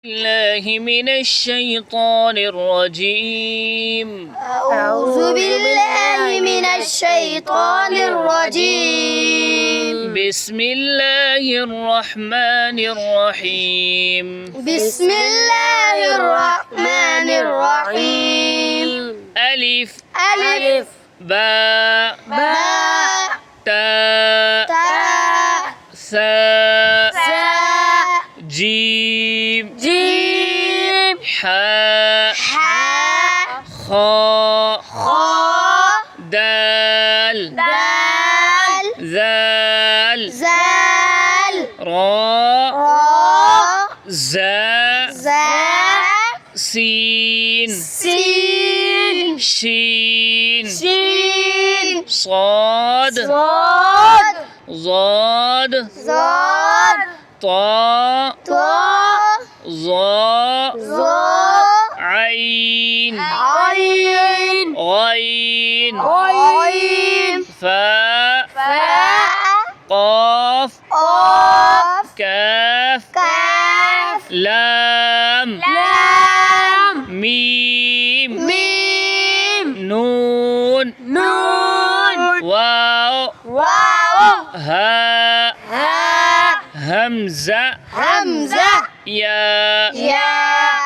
الله من الشيطان الرجيم. أعوذ بالله من الشيطان الرجيم. بسم الله الرحمن الرحيم. بسم الله الرحمن الرحيم. ألف ألف باء باء تاء تاء ثاء ثاء جيم جيم حاء حاء خاء خاء دال دال ذال زال راء راء زاء زاء سين سين شين شين صاد صاد ضاد صاد طاء طاء ظاء ظاء عين عين غين غين فاء فاء قاف قاف كاف كاف لام لام ميم ميم نون نون واو واو هاء هاء همزة همزة ياء ياء